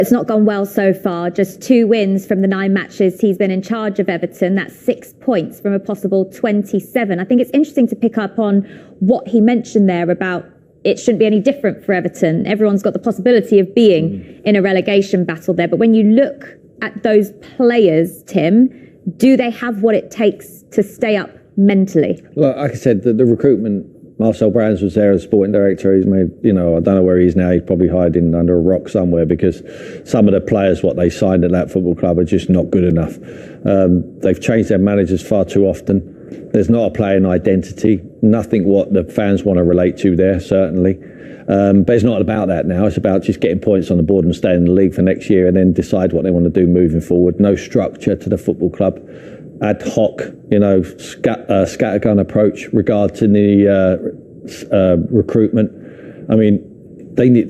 It's not gone well so far. Just 2 wins from the 9 matches he's been in charge of Everton. That's 6 points from a possible 27. I think it's interesting to pick up on what he mentioned there about it shouldn't be any different for Everton. Everyone's got the possibility of being in a relegation battle there. But when you look at those players, Tim, do they have what it takes to stay up mentally? Well, like I said, the recruitment, Marcel Brands was there as sporting director. He's made, I don't know where he is now. He's probably hiding under a rock somewhere because some of the players, what they signed at that football club, are just not good enough. They've changed their managers far too often. There's not a playing identity. Nothing what the fans want to relate to there, certainly. But it's not about that now. It's about just getting points on the board and staying in the league for next year and then decide what they want to do moving forward. No structure to the football club. Ad hoc, scattergun approach regarding the recruitment. I mean,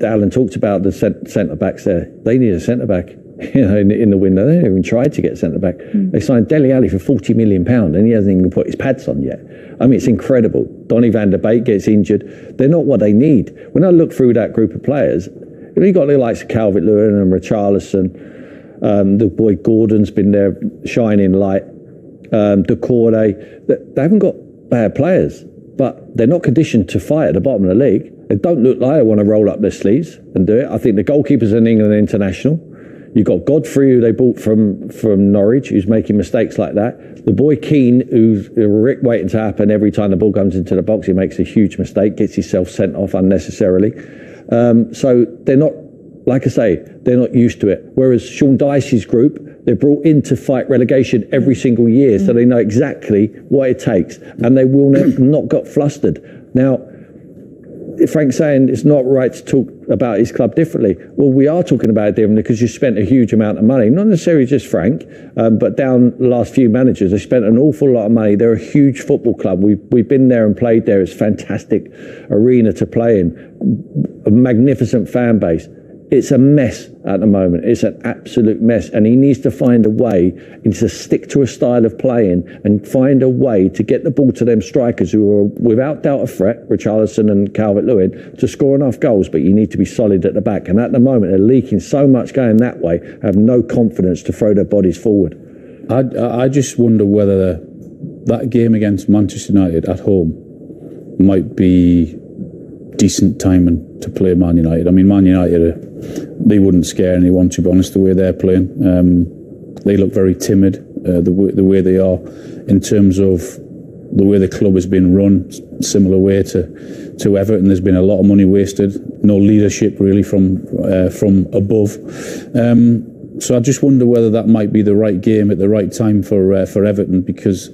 Alan talked about the centre backs there. They need a centre back, in the window. They haven't even tried to get a centre back. They signed Dele Alli for £40 million, and he hasn't even put his pads on yet. I mean, it's incredible. Donny van der Beek gets injured. They're not what they need. When I look through that group of players, you've got the likes of Calvert-Lewin and Richarlison. The boy Gordon's been there, shining light. Decore, they haven't got bad players, but they're not conditioned to fight at the bottom of the league. They don't look like they want to roll up their sleeves and do it. I think the goalkeeper's an England international. You've got Godfrey, who they bought from Norwich, who's making mistakes like that. The boy Keane, who's waiting to happen every time the ball comes into the box, he makes a huge mistake, gets himself sent off unnecessarily. So they're not, like I say, they're not used to it. Whereas Sean Dyche's group, they're brought in to fight relegation every single year, so they know exactly what it takes, and they will not get flustered. Now, Frank's saying it's not right to talk about his club differently. Well, we are talking about it differently because you spent a huge amount of money, not necessarily just Frank, but down the last few managers, they spent an awful lot of money. They're a huge football club. We've been there and played there. It's a fantastic arena to play in, a magnificent fan base. It's a mess at the moment. It's an absolute mess. And he needs to find a way. He needs to stick to a style of playing and find a way to get the ball to them strikers who are without doubt a threat, Richarlison and Calvert-Lewin, to score enough goals. But you need to be solid at the back. And at the moment, they're leaking so much going that way, have no confidence to throw their bodies forward. I just wonder whether that game against Manchester United at home might be decent timing to play Man United. I mean, Man United, they wouldn't scare anyone, to be honest, the way they're playing. They look very timid, the way they are, in terms of the way the club has been run, similar way to Everton. There's been a lot of money wasted, no leadership really from above. So I just wonder whether that might be the right game at the right time for Everton, because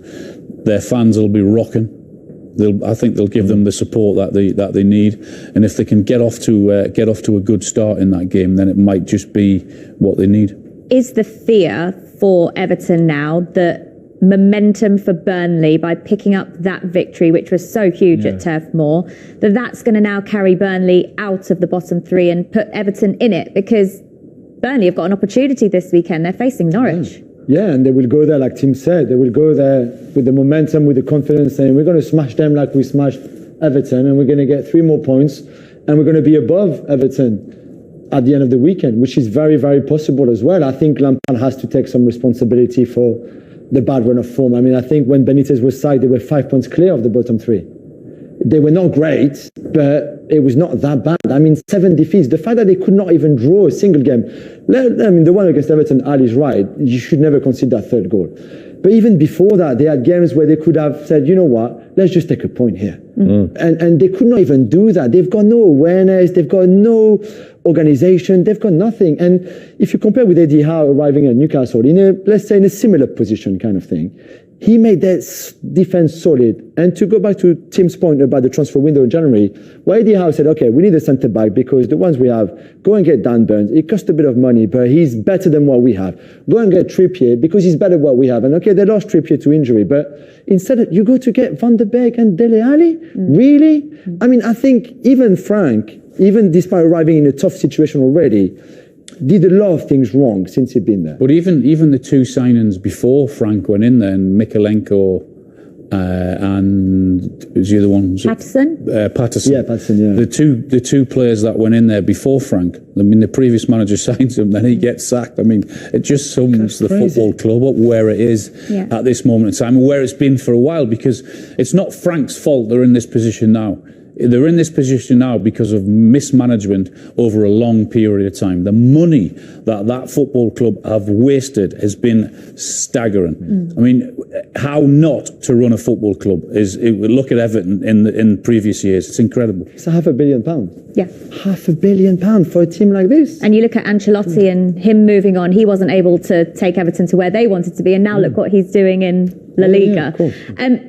their fans will be rocking. I think they'll give them the support that they need, and if they can get off to a good start in that game, then it might just be what they need. Is the fear for Everton now that momentum for Burnley, by picking up that victory, which was so huge at Turf Moor, that's going to now carry Burnley out of the bottom 3 and put Everton in it? Because Burnley have got an opportunity this weekend. They're facing Norwich. Yeah, and they will go there, like Tim said, they will go there with the momentum, with the confidence, saying we're going to smash them like we smashed Everton, and we're going to get 3 more points, and we're going to be above Everton at the end of the weekend, which is very, very possible as well. I think Lampard has to take some responsibility for the bad run of form. I mean, I think when Benitez was sacked, they were 5 points clear of the bottom 3. They were not great, but it was not that bad. I mean, 7 defeats. The fact that they could not even draw a single game. I mean, the one against Everton, Ali's right. You should never concede that 3rd goal. But even before that, they had games where they could have said, you know what, let's just take a point here. And they could not even do that. They've got no awareness. They've got no organisation. They've got nothing. And if you compare with Eddie Howe arriving at Newcastle, let's say in a similar position kind of thing, he made their defence solid. And to go back to Tim's point about the transfer window in January, where Eddie Howe said, okay, we need a centre-back because the ones we have, go and get Dan Burns. It costs a bit of money, but he's better than what we have. Go and get Trippier because he's better than what we have. And okay, they lost Trippier to injury, but instead you go to get Van der Beek and Dele Alli? Really? I mean, I think even Frank, even despite arriving in a tough situation already, did a lot of things wrong since he'd been there. But even the 2 signings before Frank went in there, and Mikalenko and was the other one? Patterson? Patterson. Yeah, Patterson, yeah. The two players that went in there before Frank. I mean, the previous manager signs him, then he gets sacked. I mean, it just sums the football club up where it is at this moment in time, where it's been for a while, because it's not Frank's fault they're in this position now. They're in this position now because of mismanagement over a long period of time. The money that football club have wasted has been staggering. I mean, how not to run a football club is, look at Everton in previous years. It's incredible. It's £500 million. Yeah. £500 million for a team like this. And you look at Ancelotti and him moving on, he wasn't able to take Everton to where they wanted to be, and now look what he's doing in La Liga. Cool.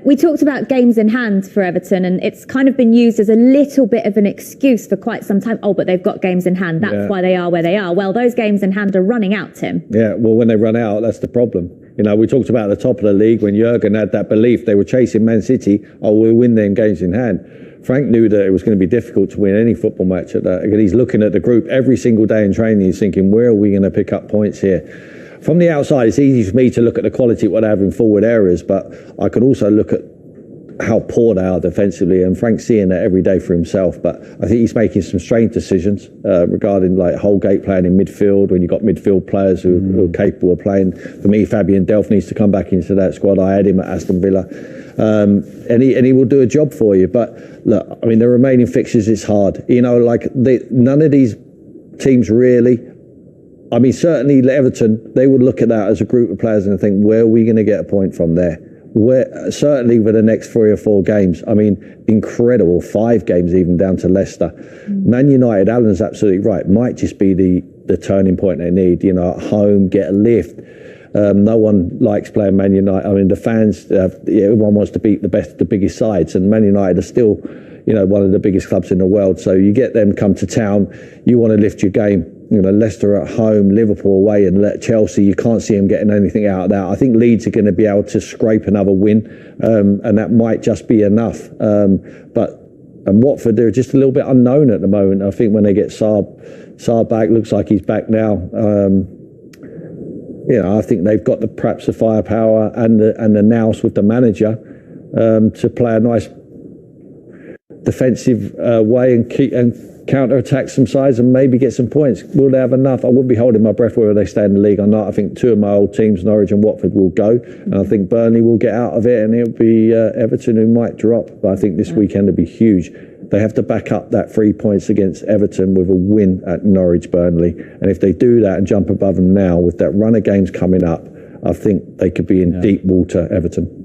We talked about games in hand for Everton, and it's kind of been used as a little bit of an excuse for quite some time. Oh, but they've got games in hand. That's why they are where they are. Well, those games in hand are running out, Tim. Yeah, well, when they run out, that's the problem. You know, we talked about at the top of the league when Jurgen had that belief. They were chasing Man City. Oh, we'll win them games in hand. Frank knew that it was going to be difficult to win any football match at that. He's looking at the group every single day in training. He's thinking, where are we going to pick up points here? From the outside, it's easy for me to look at the quality of what they have in forward areas, but I could also look at how poor they are defensively, and Frank's seeing that every day for himself. But I think he's making some strange decisions regarding like Holgate playing in midfield when you've got midfield players who are capable of playing. For me, Fabian Delph needs to come back into that squad. I had him at Aston Villa, and he will do a job for you. But look, I mean, the remaining fixtures, it's hard. You know, like none of these teams really. I mean, certainly Everton, they would look at that as a group of players and think, where are we going to get a point from there? Certainly for the next 3 or 4 games. I mean, incredible. 5 games even down to Leicester. Man United, Alan's absolutely right, might just be the turning point they need. You know, at home, get a lift. No one likes playing Man United. I mean, the fans, everyone wants to beat the biggest sides, and Man United are still, you know, one of the biggest clubs in the world. So you get them come to town, you want to lift your game. You know, Leicester at home, Liverpool away, and Chelsea, you can't see them getting anything out of that. I think Leeds are going to be able to scrape another win, and that might just be enough. But Watford, they're just a little bit unknown at the moment. I think when they get Saab back, looks like he's back now. You know, I think they've got perhaps the firepower and the nous with the manager to play a nice defensive way and counter-attack some sides and maybe get some points. Will they have enough? I wouldn't be holding my breath whether they stay in the league or not. I think 2 of my old teams, Norwich and Watford, will go, and I think Burnley will get out of it, and it'll be Everton who might drop. But I think this weekend will be huge. They have to back up that 3 points against Everton with a win at Norwich, Burnley, and if they do that and jump above them now with that run of games coming up, I think they could be in deep water, Everton.